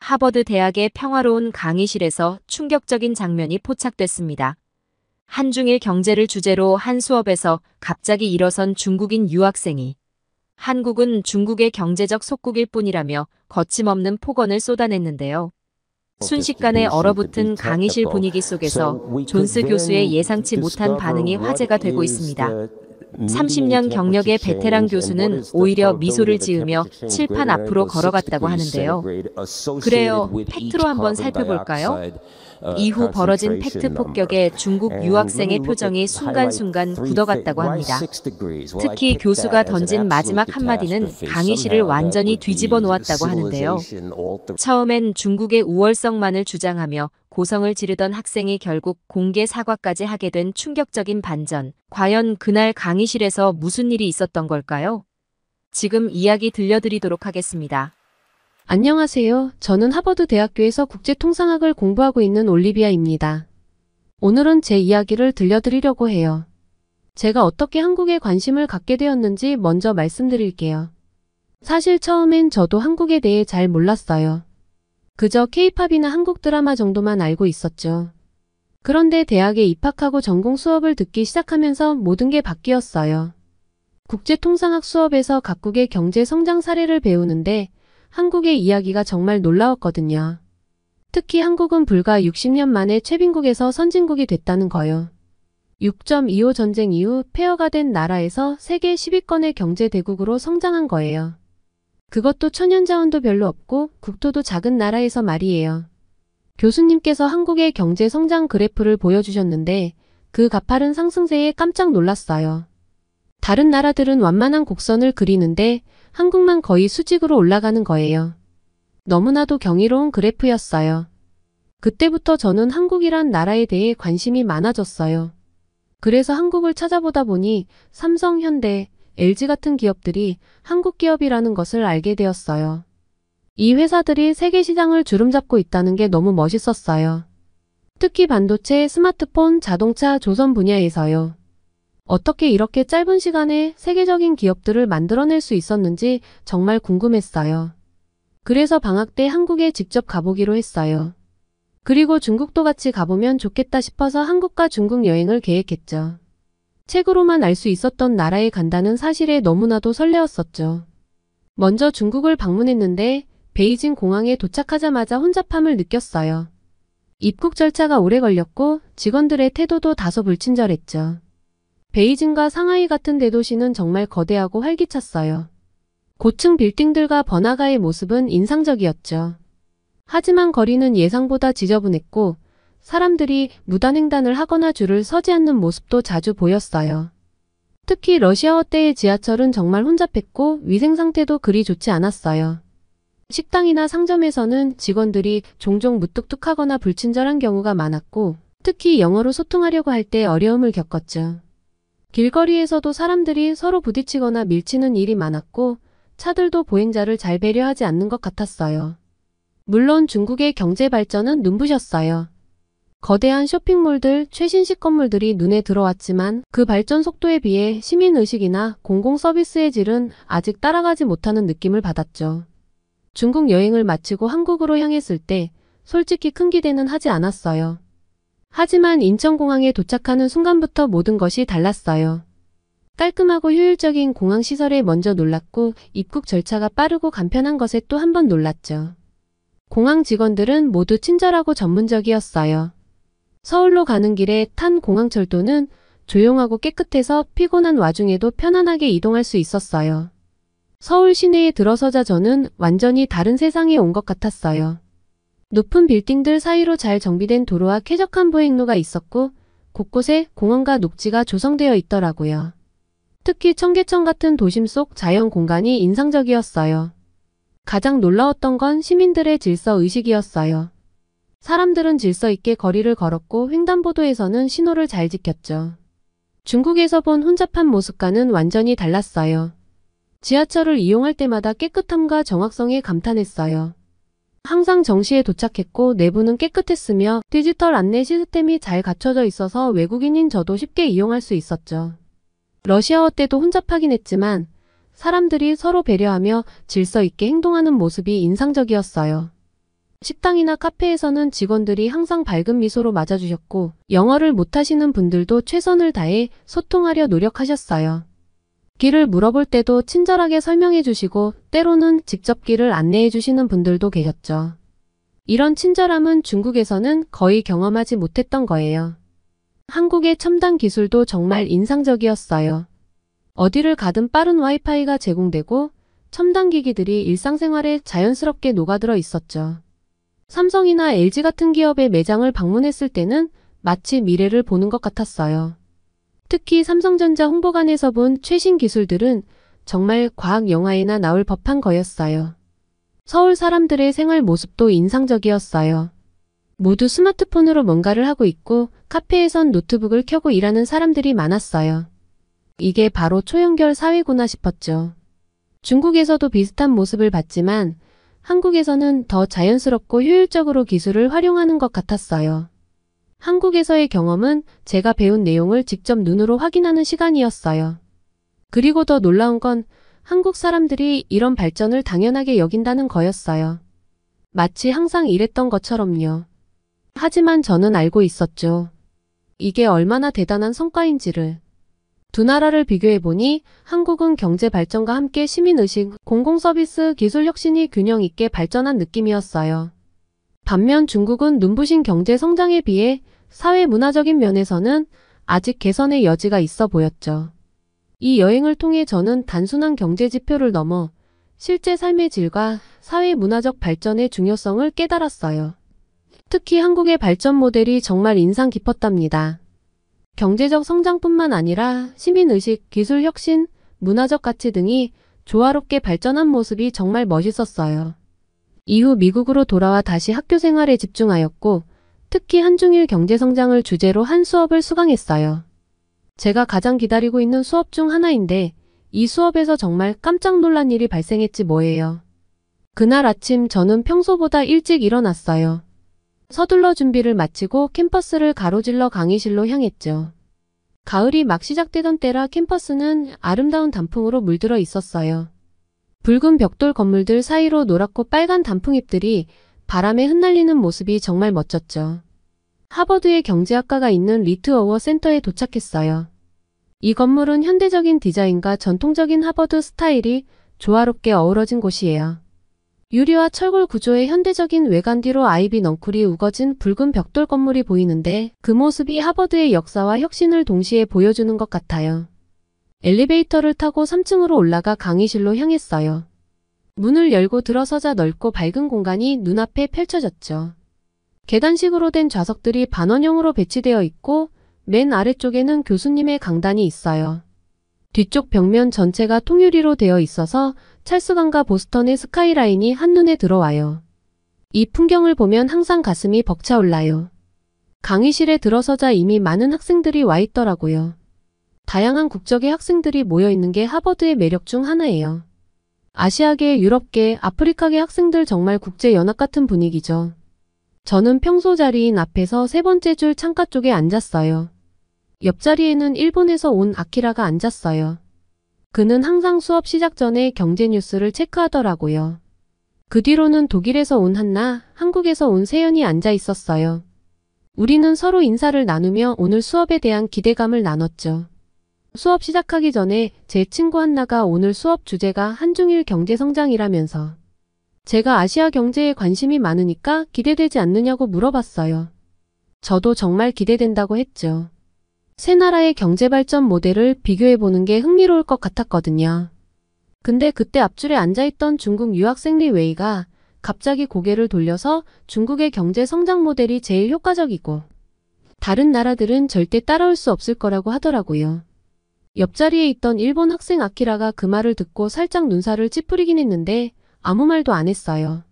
하버드 대학의 평화로운 강의실에서 충격적인 장면이 포착됐습니다. 한중일 경제를 주제로 한 수업에서 갑자기 일어선 중국인 유학생이 한국은 중국의 경제적 속국일 뿐이라며 거침없는 폭언을 쏟아냈는데요. 순식간에 얼어붙은 강의실 분위기 속에서 존스 교수의 예상치 못한 반응이 화제가 되고 있습니다. 30년 경력의 베테랑 교수는 오히려 미소를 지으며 칠판 앞으로 걸어갔다고 하는데요. 그래요, 팩트로 한번 살펴볼까요? 이후 벌어진 팩트 폭격에 중국 유학생의 표정이 순간순간 굳어갔다고 합니다. 특히 교수가 던진 마지막 한마디는 강의실을 완전히 뒤집어 놓았다고 하는데요. 처음엔 중국의 우월성만을 주장하며 고성을 지르던 학생이 결국 공개 사과까지 하게 된 충격적인 반전. 과연 그날 강의실에서 무슨 일이 있었던 걸까요? 지금 이야기 들려드리도록 하겠습니다. 안녕하세요. 저는 하버드 대학교에서 국제통상학을 공부하고 있는 올리비아입니다. 오늘은 제 이야기를 들려드리려고 해요. 제가 어떻게 한국에 관심을 갖게 되었는지 먼저 말씀드릴게요. 사실 처음엔 저도 한국에 대해 잘 몰랐어요. 그저 K-팝이나 한국 드라마 정도만 알고 있었죠. 그런데 대학에 입학하고 전공 수업을 듣기 시작하면서 모든 게 바뀌었어요. 국제통상학 수업에서 각국의 경제 성장 사례를 배우는데 한국의 이야기가 정말 놀라웠거든요. 특히 한국은 불과 60년 만에 최빈국에서 선진국이 됐다는 거요. 6.25 전쟁 이후 폐허가 된 나라에서 세계 10위권의 경제 대국으로 성장한 거예요. 그것도 천연자원도 별로 없고 국토도 작은 나라에서 말이에요. 교수님께서 한국의 경제 성장 그래프를 보여주셨는데 그 가파른 상승세에 깜짝 놀랐어요. 다른 나라들은 완만한 곡선을 그리는데 한국만 거의 수직으로 올라가는 거예요. 너무나도 경이로운 그래프였어요. 그때부터 저는 한국이란 나라에 대해 관심이 많아졌어요. 그래서 한국을 찾아보다 보니 삼성, 현대, LG 같은 기업들이 한국 기업이라는 것을 알게 되었어요. 이 회사들이 세계 시장을 주름잡고 있다는 게 너무 멋있었어요. 특히 반도체, 스마트폰, 자동차, 조선 분야에서요. 어떻게 이렇게 짧은 시간에 세계적인 기업들을 만들어낼 수 있었는지 정말 궁금했어요. 그래서 방학 때 한국에 직접 가보기로 했어요. 그리고 중국도 같이 가보면 좋겠다 싶어서 한국과 중국 여행을 계획했죠. 책으로만 알 수 있었던 나라에 간다는 사실에 너무나도 설레었었죠. 먼저 중국을 방문했는데 베이징 공항에 도착하자마자 혼잡함을 느꼈어요. 입국 절차가 오래 걸렸고 직원들의 태도도 다소 불친절했죠. 베이징과 상하이 같은 대도시는 정말 거대하고 활기찼어요. 고층 빌딩들과 번화가의 모습은 인상적이었죠. 하지만 거리는 예상보다 지저분했고 사람들이 무단횡단을 하거나 줄을 서지 않는 모습도 자주 보였어요. 특히 러시아어 때의 지하철은 정말 혼잡했고 위생 상태도 그리 좋지 않았어요. 식당이나 상점에서는 직원들이 종종 무뚝뚝하거나 불친절한 경우가 많았고 특히 영어로 소통하려고 할 때 어려움을 겪었죠. 길거리에서도 사람들이 서로 부딪히거나 밀치는 일이 많았고 차들도 보행자를 잘 배려하지 않는 것 같았어요. 물론 중국의 경제 발전은 눈부셨어요. 거대한 쇼핑몰들, 최신식 건물들이 눈에 들어왔지만 그 발전 속도에 비해 시민의식이나 공공서비스의 질은 아직 따라가지 못하는 느낌을 받았죠. 중국 여행을 마치고 한국으로 향했을 때 솔직히 큰 기대는 하지 않았어요. 하지만 인천공항에 도착하는 순간부터 모든 것이 달랐어요. 깔끔하고 효율적인 공항시설에 먼저 놀랐고 입국 절차가 빠르고 간편한 것에 또 한 번 놀랐죠. 공항 직원들은 모두 친절하고 전문적이었어요. 서울로 가는 길에 탄 공항철도는 조용하고 깨끗해서 피곤한 와중에도 편안하게 이동할 수 있었어요. 서울 시내에 들어서자 저는 완전히 다른 세상에 온 것 같았어요. 높은 빌딩들 사이로 잘 정비된 도로와 쾌적한 보행로가 있었고 곳곳에 공원과 녹지가 조성되어 있더라고요. 특히 청계천 같은 도심 속 자연 공간이 인상적이었어요. 가장 놀라웠던 건 시민들의 질서 의식이었어요. 사람들은 질서 있게 거리를 걸었고 횡단보도에서는 신호를 잘 지켰죠. 중국에서 본 혼잡한 모습과는 완전히 달랐어요. 지하철을 이용할 때마다 깨끗함과 정확성에 감탄했어요. 항상 정시에 도착했고 내부는 깨끗했으며 디지털 안내 시스템이 잘 갖춰져 있어서 외국인인 저도 쉽게 이용할 수 있었죠. 러시아어 때도 혼잡하긴 했지만 사람들이 서로 배려하며 질서 있게 행동하는 모습이 인상적이었어요. 식당이나 카페에서는 직원들이 항상 밝은 미소로 맞아주셨고, 영어를 못하시는 분들도 최선을 다해 소통하려 노력하셨어요. 길을 물어볼 때도 친절하게 설명해 주시고, 때로는 직접 길을 안내해 주시는 분들도 계셨죠. 이런 친절함은 중국에서는 거의 경험하지 못했던 거예요. 한국의 첨단 기술도 정말 인상적이었어요. 어디를 가든 빠른 와이파이가 제공되고, 첨단 기기들이 일상생활에 자연스럽게 녹아들어 있었죠. 삼성이나 LG 같은 기업의 매장을 방문했을 때는 마치 미래를 보는 것 같았어요. 특히 삼성전자 홍보관에서 본 최신 기술들은 정말 과학 영화에나 나올 법한 거였어요. 서울 사람들의 생활 모습도 인상적이었어요. 모두 스마트폰으로 뭔가를 하고 있고 카페에선 노트북을 켜고 일하는 사람들이 많았어요. 이게 바로 초연결 사회구나 싶었죠. 중국에서도 비슷한 모습을 봤지만 한국에서는 더 자연스럽고 효율적으로 기술을 활용하는 것 같았어요. 한국에서의 경험은 제가 배운 내용을 직접 눈으로 확인하는 시간이었어요. 그리고 더 놀라운 건 한국 사람들이 이런 발전을 당연하게 여긴다는 거였어요. 마치 항상 이랬던 것처럼요. 하지만 저는 알고 있었죠. 이게 얼마나 대단한 성과인지를. 두 나라를 비교해보니 한국은 경제 발전과 함께 시민의식, 공공서비스, 기술 혁신이 균형 있게 발전한 느낌이었어요. 반면 중국은 눈부신 경제 성장에 비해 사회 문화적인 면에서는 아직 개선의 여지가 있어 보였죠. 이 여행을 통해 저는 단순한 경제 지표를 넘어 실제 삶의 질과 사회 문화적 발전의 중요성을 깨달았어요. 특히 한국의 발전 모델이 정말 인상 깊었답니다. 경제적 성장뿐만 아니라 시민의식, 기술 혁신, 문화적 가치 등이 조화롭게 발전한 모습이 정말 멋있었어요. 이후 미국으로 돌아와 다시 학교 생활에 집중하였고 특히 한중일 경제성장을 주제로 한 수업을 수강했어요. 제가 가장 기다리고 있는 수업 중 하나인데 이 수업에서 정말 깜짝 놀란 일이 발생했지 뭐예요. 그날 아침 저는 평소보다 일찍 일어났어요. 서둘러 준비를 마치고 캠퍼스를 가로질러 강의실로 향했죠. 가을이 막 시작되던 때라 캠퍼스는 아름다운 단풍으로 물들어 있었어요. 붉은 벽돌 건물들 사이로 노랗고 빨간 단풍잎들이 바람에 흩날리는 모습이 정말 멋졌죠. 하버드의 경제학과가 있는 리트어워 센터에 도착했어요. 이 건물은 현대적인 디자인과 전통적인 하버드 스타일이 조화롭게 어우러진 곳이에요. 유리와 철골 구조의 현대적인 외관 뒤로 아이비 넝쿨이 우거진 붉은 벽돌 건물이 보이는데 그 모습이 하버드의 역사와 혁신을 동시에 보여주는 것 같아요. 엘리베이터를 타고 3층으로 올라가 강의실로 향했어요. 문을 열고 들어서자 넓고 밝은 공간이 눈앞에 펼쳐졌죠. 계단식으로 된 좌석들이 반원형으로 배치되어 있고 맨 아래쪽에는 교수님의 강단이 있어요. 뒤쪽 벽면 전체가 통유리로 되어 있어서 찰스강과 보스턴의 스카이라인이 한눈에 들어와요. 이 풍경을 보면 항상 가슴이 벅차올라요. 강의실에 들어서자 이미 많은 학생들이 와 있더라고요. 다양한 국적의 학생들이 모여 있는 게 하버드의 매력 중 하나예요. 아시아계, 유럽계, 아프리카계 학생들 정말 국제연합 같은 분위기죠. 저는 평소 자리인 앞에서 세 번째 줄 창가 쪽에 앉았어요. 옆자리에는 일본에서 온 아키라가 앉았어요. 그는 항상 수업 시작 전에 경제 뉴스를 체크하더라고요. 그 뒤로는 독일에서 온 한나, 한국에서 온 세연이 앉아 있었어요. 우리는 서로 인사를 나누며 오늘 수업에 대한 기대감을 나눴죠. 수업 시작하기 전에 제 친구 한나가 오늘 수업 주제가 한중일 경제성장이라면서 제가 아시아 경제에 관심이 많으니까 기대되지 않느냐고 물어봤어요. 저도 정말 기대된다고 했죠. 세 나라의 경제발전 모델을 비교해보는 게 흥미로울 것 같았거든요. 근데 그때 앞줄에 앉아있던 중국 유학생 리 웨이가 갑자기 고개를 돌려서 중국의 경제 성장 모델이 제일 효과적이고 다른 나라들은 절대 따라올 수 없을 거라고 하더라고요. 옆자리에 있던 일본 학생 아키라가 그 말을 듣고 살짝 눈살을 찌푸리긴 했는데 아무 말도 안 했어요.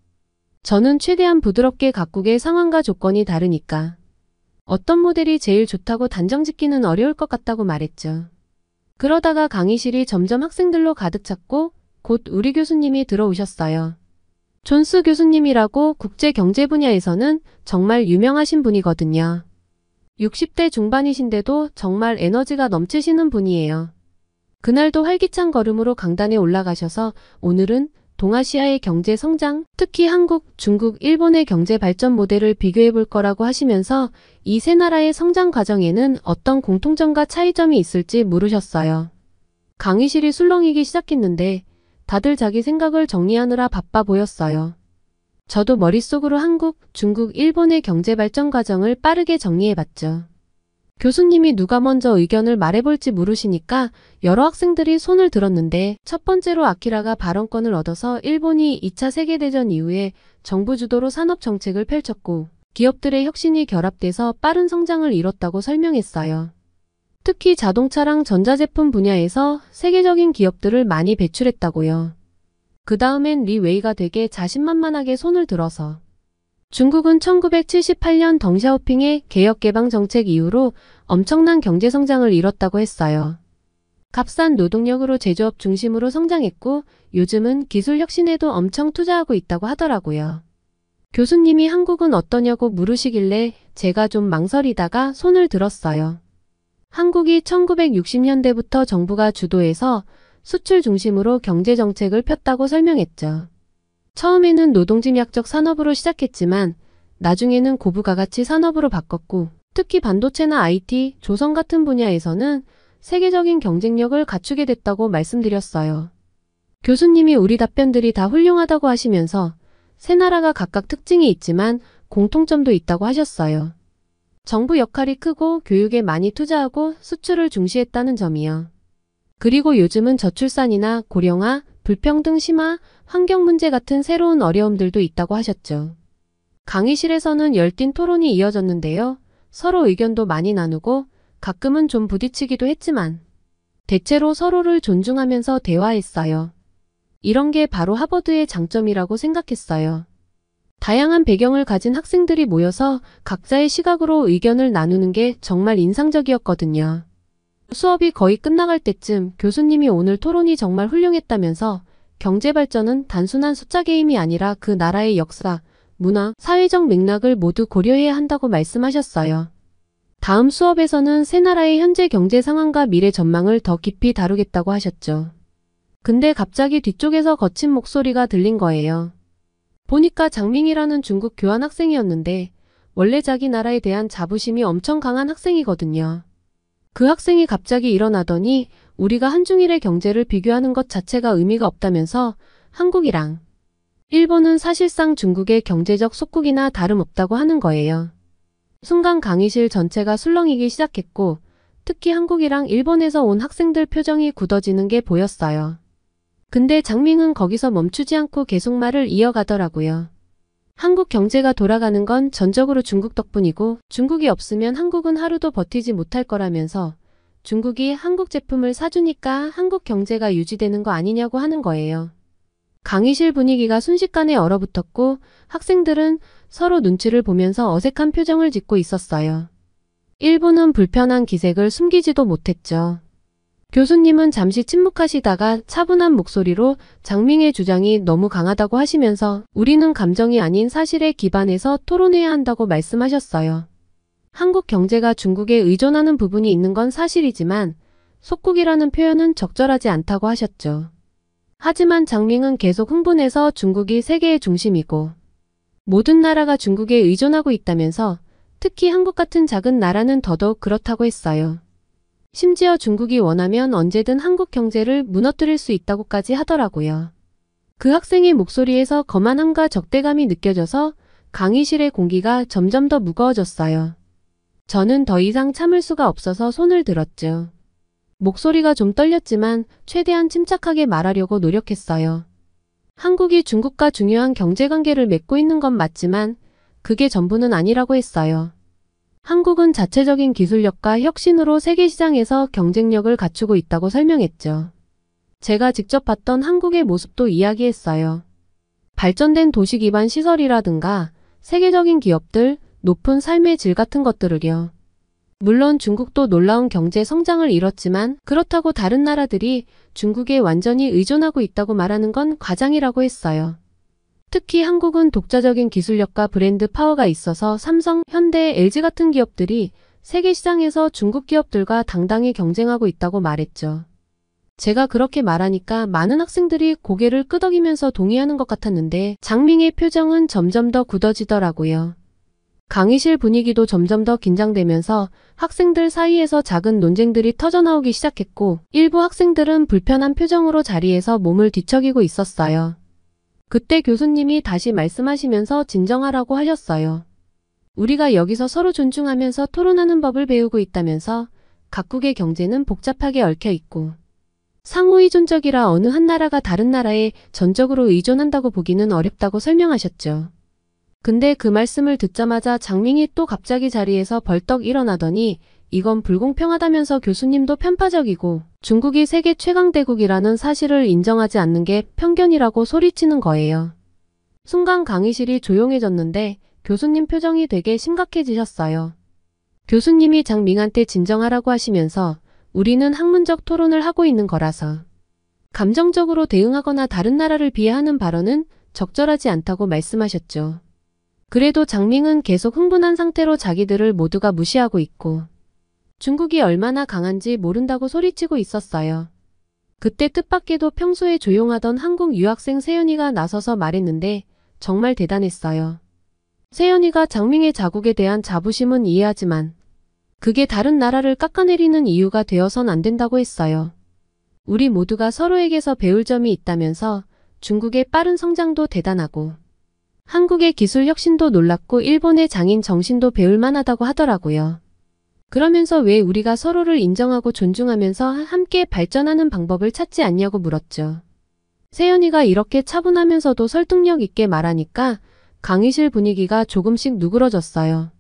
저는 최대한 부드럽게 각국의 상황과 조건이 다르니까 어떤 모델이 제일 좋다고 단정 짓기는 어려울 것 같다고 말했죠. 그러다가 강의실이 점점 학생들로 가득 찼고 곧 우리 교수님이 들어오셨어요. 존스 교수님이라고 국제 경제 분야에서는 정말 유명하신 분이거든요. 60대 중반이신데도 정말 에너지가 넘치시는 분이에요. 그날도 활기찬 걸음으로 강단에 올라가셔서 오늘은 동아시아의 경제 성장, 특히 한국, 중국, 일본의 경제 발전 모델을 비교해 볼 거라고 하시면서 이 세 나라의 성장 과정에는 어떤 공통점과 차이점이 있을지 물으셨어요. 강의실이 술렁이기 시작했는데 다들 자기 생각을 정리하느라 바빠 보였어요. 저도 머릿속으로 한국, 중국, 일본의 경제 발전 과정을 빠르게 정리해봤죠. 교수님이 누가 먼저 의견을 말해볼지 물으시니까 여러 학생들이 손을 들었는데 첫 번째로 아키라가 발언권을 얻어서 일본이 2차 세계대전 이후에 정부 주도로 산업 정책을 펼쳤고 기업들의 혁신이 결합돼서 빠른 성장을 이뤘다고 설명했어요. 특히 자동차랑 전자제품 분야에서 세계적인 기업들을 많이 배출했다고요. 그 다음엔 리 웨이가 되게 자신만만하게 손을 들어서 중국은 1978년 덩샤오핑의 개혁개방 정책 이후로 엄청난 경제성장을 이뤘다고 했어요. 값싼 노동력으로 제조업 중심으로 성장했고 요즘은 기술 혁신에도 엄청 투자하고 있다고 하더라고요. 교수님이 한국은 어떠냐고 물으시길래 제가 좀 망설이다가 손을 들었어요. 한국이 1960년대부터 정부가 주도해서 수출 중심으로 경제정책을 폈다고 설명했죠. 처음에는 노동집약적 산업으로 시작했지만 나중에는 고부가가치 산업으로 바꿨고 특히 반도체나 IT, 조선 같은 분야에서는 세계적인 경쟁력을 갖추게 됐다고 말씀드렸어요. 교수님이 우리 답변들이 다 훌륭하다고 하시면서 세 나라가 각각 특징이 있지만 공통점도 있다고 하셨어요. 정부 역할이 크고 교육에 많이 투자하고 수출을 중시했다는 점이요. 그리고 요즘은 저출산이나 고령화, 불평등 심화, 환경 문제 같은 새로운 어려움들도 있다고 하셨죠. 강의실에서는 열띤 토론이 이어졌는데요. 서로 의견도 많이 나누고 가끔은 좀 부딪히기도 했지만 대체로 서로를 존중하면서 대화했어요. 이런 게 바로 하버드의 장점이라고 생각했어요. 다양한 배경을 가진 학생들이 모여서 각자의 시각으로 의견을 나누는 게 정말 인상적이었거든요. 수업이 거의 끝나갈 때쯤 교수님이 오늘 토론이 정말 훌륭했다면서 경제 발전은 단순한 숫자 게임이 아니라 그 나라의 역사, 문화, 사회적 맥락을 모두 고려해야 한다고 말씀하셨어요. 다음 수업에서는 세 나라의 현재 경제 상황과 미래 전망을 더 깊이 다루겠다고 하셨죠. 근데 갑자기 뒤쪽에서 거친 목소리가 들린 거예요. 보니까 장밍이라는 중국 교환 학생이었는데 원래 자기 나라에 대한 자부심이 엄청 강한 학생이거든요. 그 학생이 갑자기 일어나더니 우리가 한중일의 경제를 비교하는 것 자체가 의미가 없다면서 한국이랑 일본은 사실상 중국의 경제적 속국이나 다름없다고 하는 거예요. 순간 강의실 전체가 술렁이기 시작했고 특히 한국이랑 일본에서 온 학생들 표정이 굳어지는 게 보였어요. 근데 장밍은 거기서 멈추지 않고 계속 말을 이어가더라고요. 한국 경제가 돌아가는 건 전적으로 중국 덕분이고 중국이 없으면 한국은 하루도 버티지 못할 거라면서 중국이 한국 제품을 사주니까 한국 경제가 유지되는 거 아니냐고 하는 거예요. 강의실 분위기가 순식간에 얼어붙었고 학생들은 서로 눈치를 보면서 어색한 표정을 짓고 있었어요. 일부는 불편한 기색을 숨기지도 못했죠. 교수님은 잠시 침묵하시다가 차분한 목소리로 장밍의 주장이 너무 강하다고 하시면서 우리는 감정이 아닌 사실에 기반해서 토론해야 한다고 말씀하셨어요. 한국 경제가 중국에 의존하는 부분이 있는 건 사실이지만 속국이라는 표현은 적절하지 않다고 하셨죠. 하지만 장밍은 계속 흥분해서 중국이 세계의 중심이고 모든 나라가 중국에 의존하고 있다면서 특히 한국 같은 작은 나라는 더더욱 그렇다고 했어요. 심지어 중국이 원하면 언제든 한국 경제를 무너뜨릴 수 있다고까지 하더라고요. 그 학생의 목소리에서 거만함과 적대감이 느껴져서 강의실의 공기가 점점 더 무거워졌어요. 저는 더 이상 참을 수가 없어서 손을 들었죠. 목소리가 좀 떨렸지만 최대한 침착하게 말하려고 노력했어요. 한국이 중국과 중요한 경제관계를 맺고 있는 건 맞지만 그게 전부는 아니라고 했어요. 한국은 자체적인 기술력과 혁신으로 세계 시장에서 경쟁력을 갖추고 있다고 설명했죠. 제가 직접 봤던 한국의 모습도 이야기했어요. 발전된 도시 기반 시설이라든가 세계적인 기업들, 높은 삶의 질 같은 것들을요. 물론 중국도 놀라운 경제 성장을 이뤘지만 그렇다고 다른 나라들이 중국에 완전히 의존하고 있다고 말하는 건 과장이라고 했어요. 특히 한국은 독자적인 기술력과 브랜드 파워가 있어서 삼성, 현대, LG 같은 기업들이 세계 시장에서 중국 기업들과 당당히 경쟁하고 있다고 말했죠. 제가 그렇게 말하니까 많은 학생들이 고개를 끄덕이면서 동의하는 것 같았는데 장밍의 표정은 점점 더 굳어지더라고요. 강의실 분위기도 점점 더 긴장되면서 학생들 사이에서 작은 논쟁들이 터져나오기 시작했고 일부 학생들은 불편한 표정으로 자리에서 몸을 뒤척이고 있었어요. 그때 교수님이 다시 말씀하시면서 진정하라고 하셨어요. 우리가 여기서 서로 존중하면서 토론하는 법을 배우고 있다면서 각국의 경제는 복잡하게 얽혀 있고 상호의존적이라 어느 한 나라가 다른 나라에 전적으로 의존한다고 보기는 어렵다고 설명하셨죠. 근데 그 말씀을 듣자마자 장밍이 또 갑자기 자리에서 벌떡 일어나더니 이건 불공평하다면서 교수님도 편파적이고 중국이 세계 최강대국이라는 사실을 인정하지 않는 게 편견이라고 소리치는 거예요. 순간 강의실이 조용해졌는데 교수님 표정이 되게 심각해지셨어요. 교수님이 장밍한테 진정하라고 하시면서 우리는 학문적 토론을 하고 있는 거라서 감정적으로 대응하거나 다른 나라를 비하하는 발언은 적절하지 않다고 말씀하셨죠. 그래도 장밍은 계속 흥분한 상태로 자기들을 모두가 무시하고 있고 중국이 얼마나 강한지 모른다고 소리치고 있었어요. 그때 뜻밖에도 평소에 조용하던 한국 유학생 세연이가 나서서 말했는데 정말 대단했어요. 세연이가 장밍의 자국에 대한 자부심은 이해하지만 그게 다른 나라를 깎아내리는 이유가 되어선 안 된다고 했어요. 우리 모두가 서로에게서 배울 점이 있다면서 중국의 빠른 성장도 대단하고 한국의 기술 혁신도 놀랍고 일본의 장인 정신도 배울 만하다고 하더라고요. 그러면서 왜 우리가 서로를 인정하고 존중하면서 함께 발전하는 방법을 찾지 않냐고 물었죠. 세연이가 이렇게 차분하면서도 설득력 있게 말하니까 강의실 분위기가 조금씩 누그러졌어요.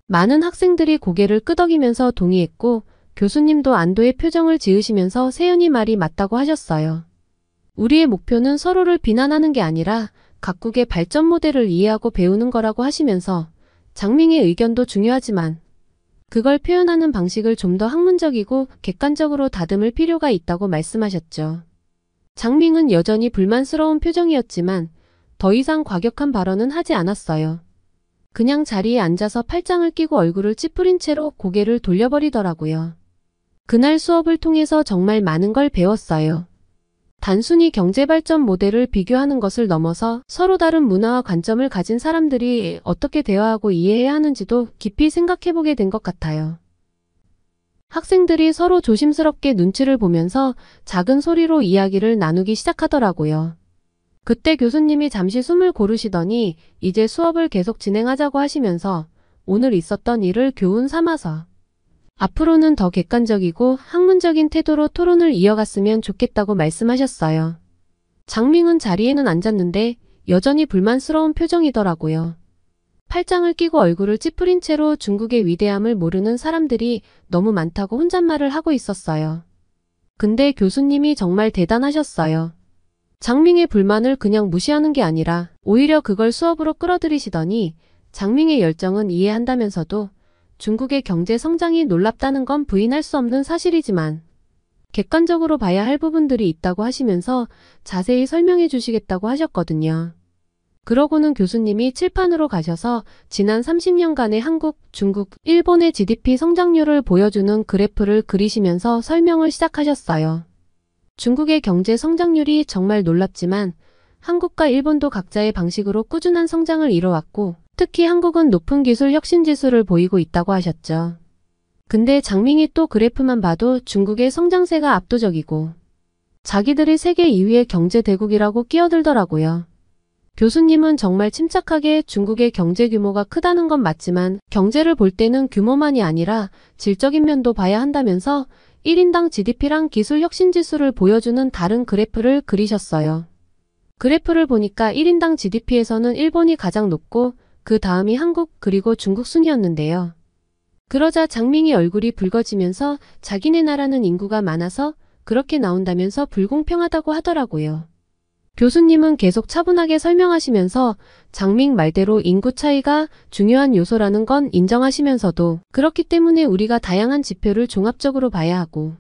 많은 학생들이 고개를 끄덕이면서 동의했고 교수님도 안도의 표정을 지으시면서 세연이 말이 맞다고 하셨어요. 우리의 목표는 서로를 비난하는 게 아니라 각국의 발전 모델을 이해하고 배우는 거라고 하시면서 장밍의 의견도 중요하지만 그걸 표현하는 방식을 좀 더 학문적이고 객관적으로 다듬을 필요가 있다고 말씀하셨죠. 장밍은 여전히 불만스러운 표정이었지만 더 이상 과격한 발언은 하지 않았어요. 그냥 자리에 앉아서 팔짱을 끼고 얼굴을 찌푸린 채로 고개를 돌려버리더라고요. 그날 수업을 통해서 정말 많은 걸 배웠어요. 단순히 경제발전 모델을 비교하는 것을 넘어서 서로 다른 문화와 관점을 가진 사람들이 어떻게 대화하고 이해해야 하는지도 깊이 생각해보게 된 것 같아요. 학생들이 서로 조심스럽게 눈치를 보면서 작은 소리로 이야기를 나누기 시작하더라고요. 그때 교수님이 잠시 숨을 고르시더니 이제 수업을 계속 진행하자고 하시면서 오늘 있었던 일을 교훈 삼아서 앞으로는 더 객관적이고 학문적인 태도로 토론을 이어갔으면 좋겠다고 말씀하셨어요. 장밍은 자리에는 앉았는데 여전히 불만스러운 표정이더라고요. 팔짱을 끼고 얼굴을 찌푸린 채로 중국의 위대함을 모르는 사람들이 너무 많다고 혼잣말을 하고 있었어요. 근데 교수님이 정말 대단하셨어요. 장밍의 불만을 그냥 무시하는 게 아니라 오히려 그걸 수업으로 끌어들이시더니 장밍의 열정은 이해한다면서도 중국의 경제 성장이 놀랍다는 건 부인할 수 없는 사실이지만 객관적으로 봐야 할 부분들이 있다고 하시면서 자세히 설명해 주시겠다고 하셨거든요. 그러고는 교수님이 칠판으로 가셔서 지난 30년간의 한국, 중국, 일본의 GDP 성장률을 보여주는 그래프를 그리시면서 설명을 시작하셨어요. 중국의 경제 성장률이 정말 놀랍지만 한국과 일본도 각자의 방식으로 꾸준한 성장을 이뤄왔고 특히 한국은 높은 기술 혁신 지수를 보이고 있다고 하셨죠. 근데 장밍이 또 그래프만 봐도 중국의 성장세가 압도적이고 자기들이 세계 2위의 경제 대국이라고 끼어들더라고요. 교수님은 정말 침착하게 중국의 경제 규모가 크다는 건 맞지만 경제를 볼 때는 규모만이 아니라 질적인 면도 봐야 한다면서 1인당 GDP랑 기술 혁신 지수를 보여주는 다른 그래프를 그리셨어요. 그래프를 보니까 1인당 GDP에서는 일본이 가장 높고 그 다음이 한국 그리고 중국 순이었는데요. 그러자 장밍이 얼굴이 붉어지면서 자기네 나라는 인구가 많아서 그렇게 나온다면서 불공평하다고 하더라고요. 교수님은 계속 차분하게 설명하시면서 장밍 말대로 인구 차이가 중요한 요소라는 건 인정하시면서도 그렇기 때문에 우리가 다양한 지표를 종합적으로 봐야 하고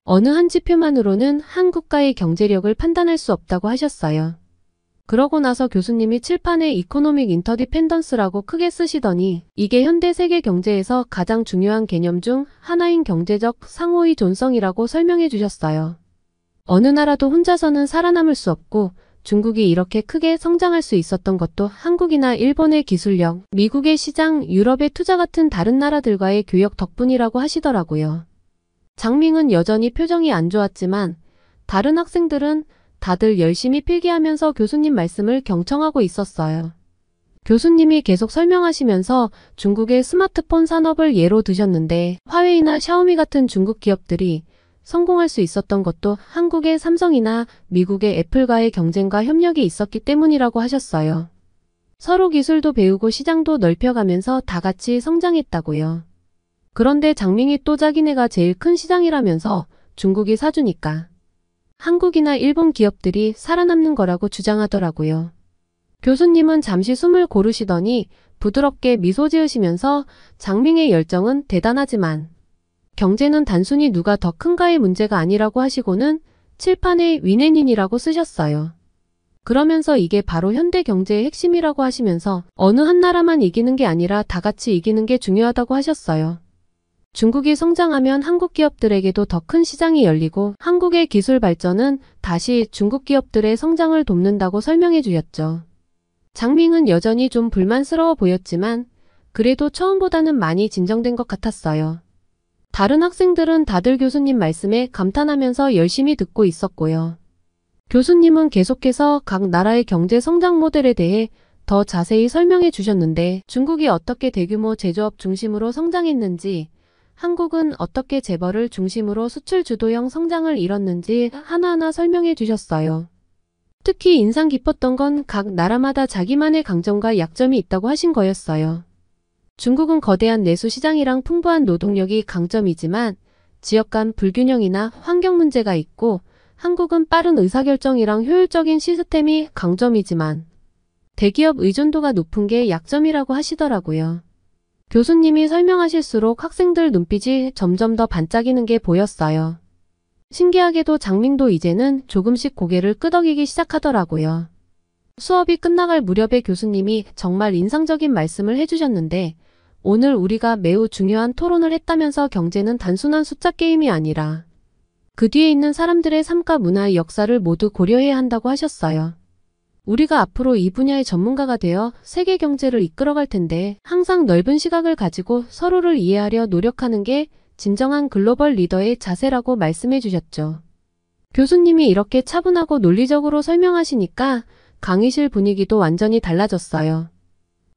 어느 한 지표만으로는 한 국가의 경제력을 판단할 수 없다고 하셨어요. 그러고 나서 교수님이 칠판에 이코노믹 인터디펜던스라고 크게 쓰시더니 이게 현대 세계 경제에서 가장 중요한 개념 중 하나인 경제적 상호의 존성이라고 설명해 주셨어요. 어느 나라도 혼자서는 살아남을 수 없고 중국이 이렇게 크게 성장할 수 있었던 것도 한국이나 일본의 기술력, 미국의 시장, 유럽의 투자 같은 다른 나라들과의 교역 덕분이라고 하시더라고요. 장밍은 여전히 표정이 안 좋았지만 다른 학생들은 다들 열심히 필기하면서 교수님 말씀을 경청하고 있었어요. 교수님이 계속 설명하시면서 중국의 스마트폰 산업을 예로 드셨는데 화웨이나 샤오미 같은 중국 기업들이 성공할 수 있었던 것도 한국의 삼성이나 미국의 애플과의 경쟁과 협력이 있었기 때문이라고 하셨어요. 서로 기술도 배우고 시장도 넓혀가면서 다 같이 성장했다고요. 그런데 장밍이 또 자기네가 제일 큰 시장이라면서 중국이 사주니까 한국이나 일본 기업들이 살아남는 거라고 주장하더라고요. 교수님은 잠시 숨을 고르시더니 부드럽게 미소 지으시면서 장밍의 열정은 대단하지만 경제는 단순히 누가 더 큰가의 문제가 아니라고 하시고는 칠판에 위넨인이라고 쓰셨어요. 그러면서 이게 바로 현대 경제의 핵심이라고 하시면서 어느 한 나라만 이기는 게 아니라 다 같이 이기는 게 중요하다고 하셨어요. 중국이 성장하면 한국 기업들에게도 더 큰 시장이 열리고 한국의 기술 발전은 다시 중국 기업들의 성장을 돕는다고 설명해 주셨죠. 장밍은 여전히 좀 불만스러워 보였지만 그래도 처음보다는 많이 진정된 것 같았어요. 다른 학생들은 다들 교수님 말씀에 감탄하면서 열심히 듣고 있었고요. 교수님은 계속해서 각 나라의 경제 성장 모델에 대해 더 자세히 설명해 주셨는데 중국이 어떻게 대규모 제조업 중심으로 성장했는지, 한국은 어떻게 재벌을 중심으로 수출 주도형 성장을 이뤘는지 하나하나 설명해 주셨어요. 특히 인상 깊었던 건 각 나라마다 자기만의 강점과 약점이 있다고 하신 거였어요. 중국은 거대한 내수 시장이랑 풍부한 노동력이 강점이지만 지역 간 불균형이나 환경 문제가 있고 한국은 빠른 의사결정이랑 효율적인 시스템이 강점이지만 대기업 의존도가 높은 게 약점이라고 하시더라고요. 교수님이 설명하실수록 학생들 눈빛이 점점 더 반짝이는 게 보였어요. 신기하게도 장밍도 이제는 조금씩 고개를 끄덕이기 시작하더라고요. 수업이 끝나갈 무렵에 교수님이 정말 인상적인 말씀을 해주셨는데 오늘 우리가 매우 중요한 토론을 했다면서 경제는 단순한 숫자 게임이 아니라 그 뒤에 있는 사람들의 삶과 문화의 역사를 모두 고려해야 한다고 하셨어요. 우리가 앞으로 이 분야의 전문가가 되어 세계 경제를 이끌어갈 텐데 항상 넓은 시각을 가지고 서로를 이해하려 노력하는 게 진정한 글로벌 리더의 자세라고 말씀해 주셨죠. 교수님이 이렇게 차분하고 논리적으로 설명하시니까 강의실 분위기도 완전히 달라졌어요.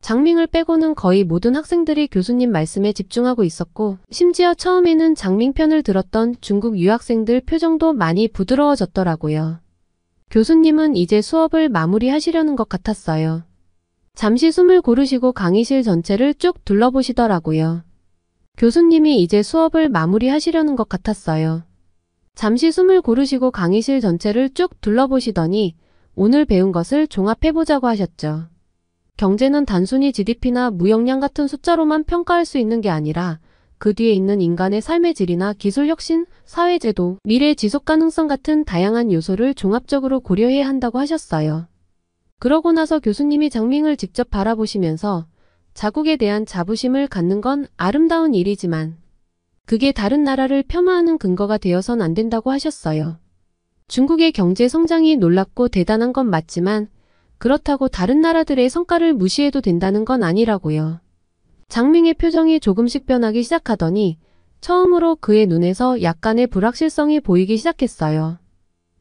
장밍을 빼고는 거의 모든 학생들이 교수님 말씀에 집중하고 있었고 심지어 처음에는 장밍 편을 들었던 중국 유학생들 표정도 많이 부드러워졌더라고요. 교수님은 이제 수업을 마무리하시려는 것 같았어요. 잠시 숨을 고르시고 강의실 전체를 쭉 둘러보시더라고요. 교수님이 이제 수업을 마무리하시려는 것 같았어요. 잠시 숨을 고르시고 강의실 전체를 쭉 둘러보시더니 오늘 배운 것을 종합해보자고 하셨죠. 경제는 단순히 GDP나 무역량 같은 숫자로만 평가할 수 있는 게 아니라 그 뒤에 있는 인간의 삶의 질이나 기술 혁신, 사회제도, 미래 지속 가능성 같은 다양한 요소를 종합적으로 고려해야 한다고 하셨어요. 그러고 나서 교수님이 장밍을 직접 바라보시면서 자국에 대한 자부심을 갖는 건 아름다운 일이지만 그게 다른 나라를 폄하하는 근거가 되어선 안 된다고 하셨어요. 중국의 경제 성장이 놀랍고 대단한 건 맞지만 그렇다고 다른 나라들의 성과를 무시해도 된다는 건 아니라고요. 장밍의 표정이 조금씩 변하기 시작하더니 처음으로 그의 눈에서 약간의 불확실성이 보이기 시작했어요.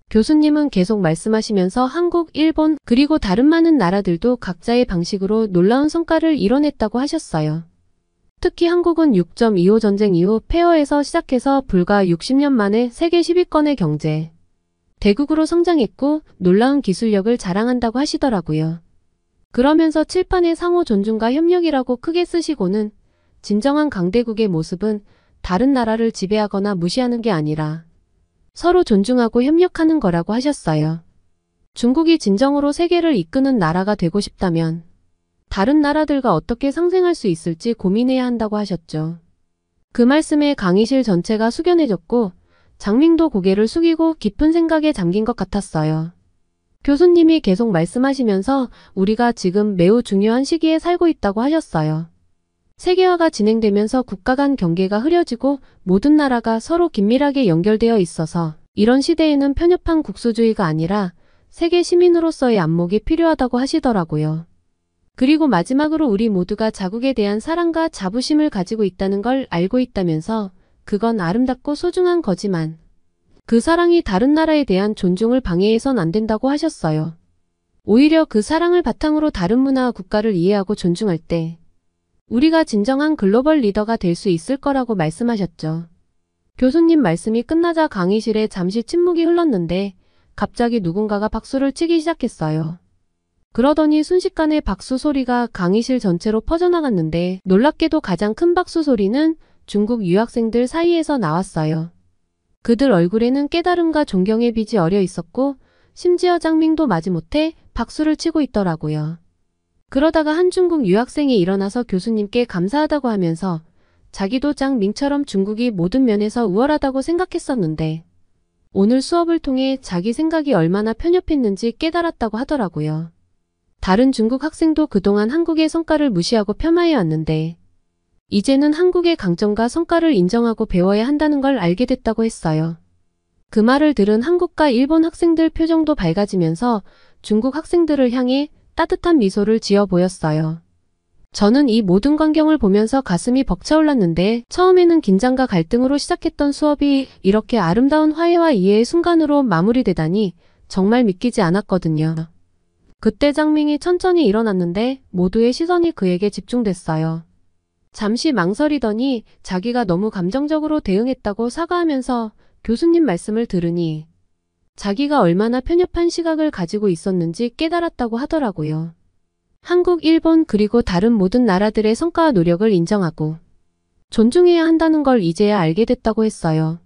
교수님은 계속 말씀하시면서 한국, 일본, 그리고 다른 많은 나라들도 각자의 방식으로 놀라운 성과를 이뤄냈다고 하셨어요. 특히 한국은 6.25 전쟁 이후 폐허에서 시작해서 불과 60년 만에 세계 10위권의 경제 대국으로 성장했고 놀라운 기술력을 자랑한다고 하시더라고요. 그러면서 칠판에 상호 존중과 협력이라고 크게 쓰시고는 진정한 강대국의 모습은 다른 나라를 지배하거나 무시하는 게 아니라 서로 존중하고 협력하는 거라고 하셨어요. 중국이 진정으로 세계를 이끄는 나라가 되고 싶다면 다른 나라들과 어떻게 상생할 수 있을지 고민해야 한다고 하셨죠. 그 말씀에 강의실 전체가 숙연해졌고 장밍도 고개를 숙이고 깊은 생각에 잠긴 것 같았어요. 교수님이 계속 말씀하시면서 우리가 지금 매우 중요한 시기에 살고 있다고 하셨어요. 세계화가 진행되면서 국가 간 경계가 흐려지고 모든 나라가 서로 긴밀하게 연결되어 있어서 이런 시대에는 편협한 국수주의가 아니라 세계 시민으로서의 안목이 필요하다고 하시더라고요. 그리고 마지막으로 우리 모두가 자국에 대한 사랑과 자부심을 가지고 있다는 걸 알고 있다면서 그건 아름답고 소중한 거지만 그 사랑이 다른 나라에 대한 존중을 방해해선 안 된다고 하셨어요. 오히려 그 사랑을 바탕으로 다른 문화와 국가를 이해하고 존중할 때 우리가 진정한 글로벌 리더가 될 수 있을 거라고 말씀하셨죠. 교수님 말씀이 끝나자 강의실에 잠시 침묵이 흘렀는데 갑자기 누군가가 박수를 치기 시작했어요. 그러더니 순식간에 박수 소리가 강의실 전체로 퍼져나갔는데 놀랍게도 가장 큰 박수 소리는 중국 유학생들 사이에서 나왔어요. 그들 얼굴에는 깨달음과 존경의 빛이 어려 있었고 심지어 장밍도 마지못해 박수를 치고 있더라고요. 그러다가 한 중국 유학생이 일어나서 교수님께 감사하다고 하면서 자기도 장밍처럼 중국이 모든 면에서 우월하다고 생각했었는데 오늘 수업을 통해 자기 생각이 얼마나 편협했는지 깨달았다고 하더라고요. 다른 중국 학생도 그동안 한국의 성과를 무시하고 폄하해 왔는데 이제는 한국의 강점과 성과를 인정하고 배워야 한다는 걸 알게 됐다고 했어요. 그 말을 들은 한국과 일본 학생들 표정도 밝아지면서 중국 학생들을 향해 따뜻한 미소를 지어 보였어요. 저는 이 모든 광경을 보면서 가슴이 벅차올랐는데 처음에는 긴장과 갈등으로 시작했던 수업이 이렇게 아름다운 화해와 이해의 순간으로 마무리되다니 정말 믿기지 않았거든요. 그때 장밍이 천천히 일어났는데 모두의 시선이 그에게 집중됐어요. 잠시 망설이더니 자기가 너무 감정적으로 대응했다고 사과하면서 교수님 말씀을 들으니 자기가 얼마나 편협한 시각을 가지고 있었는지 깨달았다고 하더라고요. 한국, 일본 그리고 다른 모든 나라들의 성과와 노력을 인정하고 존중해야 한다는 걸 이제야 알게 됐다고 했어요.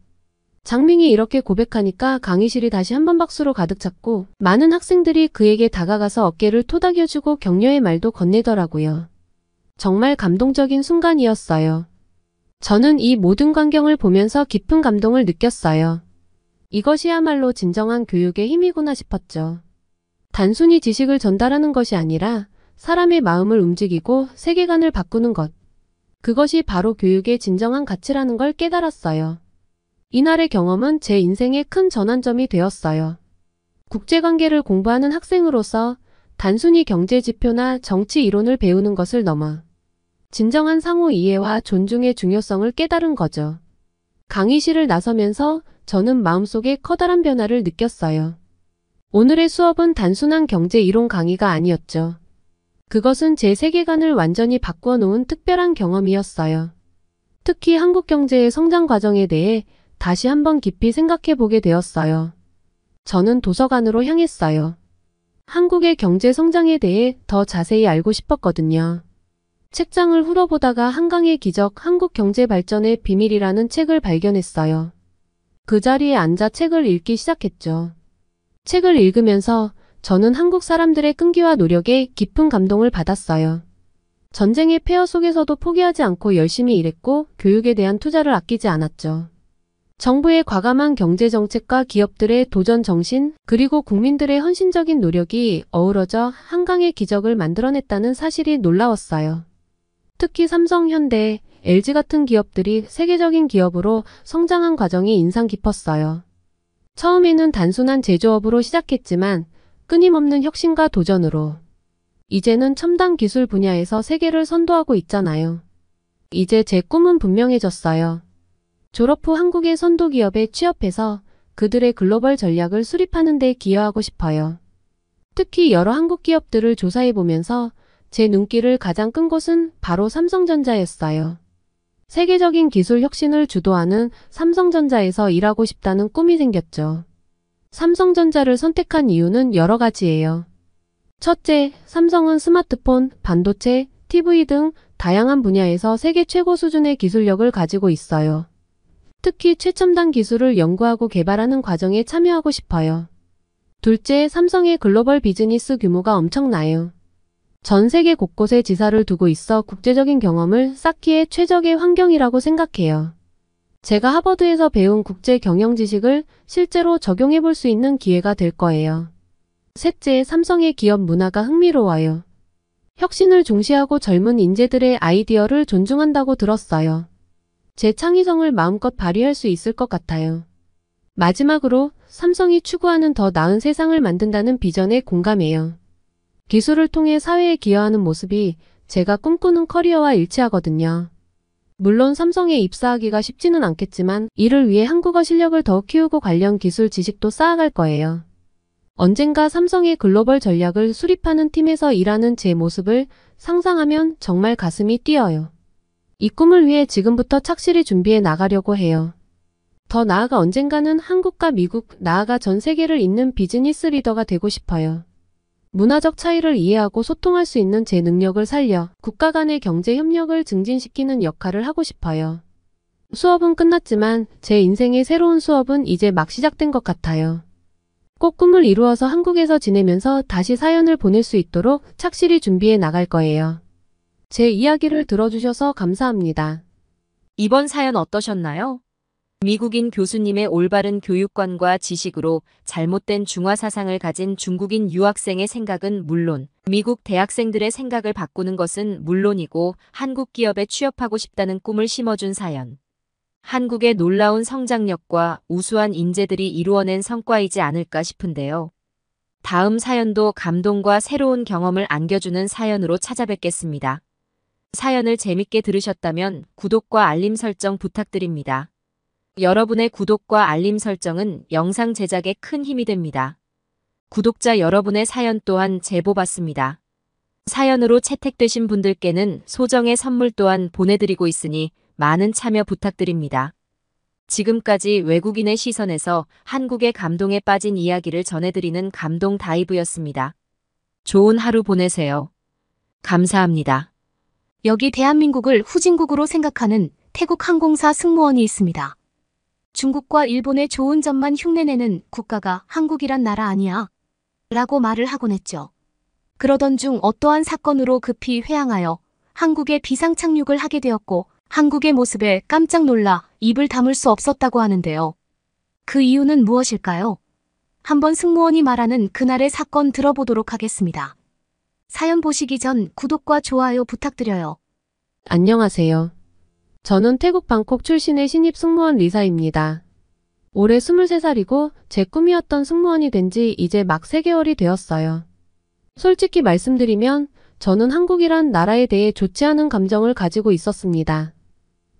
장밍이 이렇게 고백하니까 강의실이 다시 한번 박수로 가득 찼고 많은 학생들이 그에게 다가가서 어깨를 토닥여주고 격려의 말도 건네더라고요. 정말 감동적인 순간이었어요. 저는 이 모든 광경을 보면서 깊은 감동을 느꼈어요. 이것이야말로 진정한 교육의 힘이구나 싶었죠. 단순히 지식을 전달하는 것이 아니라 사람의 마음을 움직이고 세계관을 바꾸는 것. 그것이 바로 교육의 진정한 가치라는 걸 깨달았어요. 이날의 경험은 제 인생의 큰 전환점이 되었어요. 국제관계를 공부하는 학생으로서 단순히 경제 지표나 정치 이론을 배우는 것을 넘어 진정한 상호 이해와 존중의 중요성을 깨달은 거죠. 강의실을 나서면서 저는 마음속에 커다란 변화를 느꼈어요. 오늘의 수업은 단순한 경제 이론 강의가 아니었죠. 그것은 제 세계관을 완전히 바꾸어 놓은 특별한 경험이었어요. 특히 한국 경제의 성장 과정에 대해 다시 한번 깊이 생각해 보게 되었어요. 저는 도서관으로 향했어요. 한국의 경제 성장에 대해 더 자세히 알고 싶었거든요. 책장을 훑어보다가 한강의 기적 한국 경제 발전의 비밀이라는 책을 발견했어요. 그 자리에 앉아 책을 읽기 시작했죠. 책을 읽으면서 저는 한국 사람들의 끈기와 노력에 깊은 감동을 받았어요. 전쟁의 폐허 속에서도 포기하지 않고 열심히 일했고 교육에 대한 투자를 아끼지 않았죠. 정부의 과감한 경제정책과 기업들의 도전 정신, 그리고 국민들의 헌신적인 노력이 어우러져 한강의 기적을 만들어냈다는 사실이 놀라웠어요. 특히 삼성, 현대, LG 같은 기업들이 세계적인 기업으로 성장한 과정이 인상 깊었어요. 처음에는 단순한 제조업으로 시작했지만 끊임없는 혁신과 도전으로 이제는 첨단 기술 분야에서 세계를 선도하고 있잖아요. 이제 제 꿈은 분명해졌어요. 졸업 후 한국의 선도 기업에 취업해서 그들의 글로벌 전략을 수립하는 데 기여하고 싶어요. 특히 여러 한국 기업들을 조사해보면서 제 눈길을 가장 끈 곳은 바로 삼성전자였어요. 세계적인 기술 혁신을 주도하는 삼성전자에서 일하고 싶다는 꿈이 생겼죠. 삼성전자를 선택한 이유는 여러 가지예요. 첫째, 삼성은 스마트폰, 반도체, TV 등 다양한 분야에서 세계 최고 수준의 기술력을 가지고 있어요. 특히 최첨단 기술을 연구하고 개발하는 과정에 참여하고 싶어요. 둘째, 삼성의 글로벌 비즈니스 규모가 엄청나요. 전 세계 곳곳에 지사를 두고 있어 국제적인 경험을 쌓기에 최적의 환경이라고 생각해요. 제가 하버드에서 배운 국제 경영 지식을 실제로 적용해 볼 수 있는 기회가 될 거예요. 셋째, 삼성의 기업 문화가 흥미로워요. 혁신을 중시하고 젊은 인재들의 아이디어를 존중한다고 들었어요. 제 창의성을 마음껏 발휘할 수 있을 것 같아요. 마지막으로 삼성이 추구하는 더 나은 세상을 만든다는 비전에 공감해요. 기술을 통해 사회에 기여하는 모습이 제가 꿈꾸는 커리어와 일치하거든요. 물론 삼성에 입사하기가 쉽지는 않겠지만 이를 위해 한국어 실력을 더 키우고 관련 기술 지식도 쌓아갈 거예요. 언젠가 삼성의 글로벌 전략을 수립하는 팀에서 일하는 제 모습을 상상하면 정말 가슴이 뛰어요. 이 꿈을 위해 지금부터 착실히 준비해 나가려고 해요. 더 나아가 언젠가는 한국과 미국, 나아가 전 세계를 잇는 비즈니스 리더가 되고 싶어요. 문화적 차이를 이해하고 소통할 수 있는 제 능력을 살려 국가 간의 경제 협력을 증진시키는 역할을 하고 싶어요. 수업은 끝났지만 제 인생의 새로운 수업은 이제 막 시작된 것 같아요. 꼭 꿈을 이루어서 한국에서 지내면서 다시 사연을 보낼 수 있도록 착실히 준비해 나갈 거예요. 제 이야기를 들어주셔서 감사합니다. 이번 사연 어떠셨나요? 미국인 교수님의 올바른 교육관과 지식으로 잘못된 중화 사상을 가진 중국인 유학생의 생각은 물론 미국 대학생들의 생각을 바꾸는 것은 물론이고 한국 기업에 취업하고 싶다는 꿈을 심어준 사연. 한국의 놀라운 성장력과 우수한 인재들이 이루어낸 성과이지 않을까 싶은데요. 다음 사연도 감동과 새로운 경험을 안겨주는 사연으로 찾아뵙겠습니다. 사연을 재밌게 들으셨다면 구독과 알림 설정 부탁드립니다. 여러분의 구독과 알림 설정은 영상 제작에 큰 힘이 됩니다. 구독자 여러분의 사연 또한 제보 받습니다. 사연으로 채택되신 분들께는 소정의 선물 또한 보내드리고 있으니 많은 참여 부탁드립니다. 지금까지 외국인의 시선에서 한국의 감동에 빠진 이야기를 전해드리는 감동 다이브였습니다. 좋은 하루 보내세요. 감사합니다. 여기 대한민국을 후진국으로 생각하는 태국 항공사 승무원이 있습니다. 중국과 일본의 좋은 점만 흉내내는 국가가 한국이란 나라 아니야 라고 말을 하곤 했죠. 그러던 중 어떠한 사건으로 급히 회항하여 한국에 비상 착륙을 하게 되었고 한국의 모습에 깜짝 놀라 입을 다물 수 없었다고 하는데요. 그 이유는 무엇일까요? 한번 승무원이 말하는 그날의 사건 들어보도록 하겠습니다. 사연 보시기 전 구독과 좋아요 부탁드려요. 안녕하세요. 저는 태국 방콕 출신의 신입 승무원 리사입니다. 올해 23살이고 제 꿈이었던 승무원이 된 지 이제 막 3개월이 되었어요. 솔직히 말씀드리면 저는 한국이란 나라에 대해 좋지 않은 감정을 가지고 있었습니다.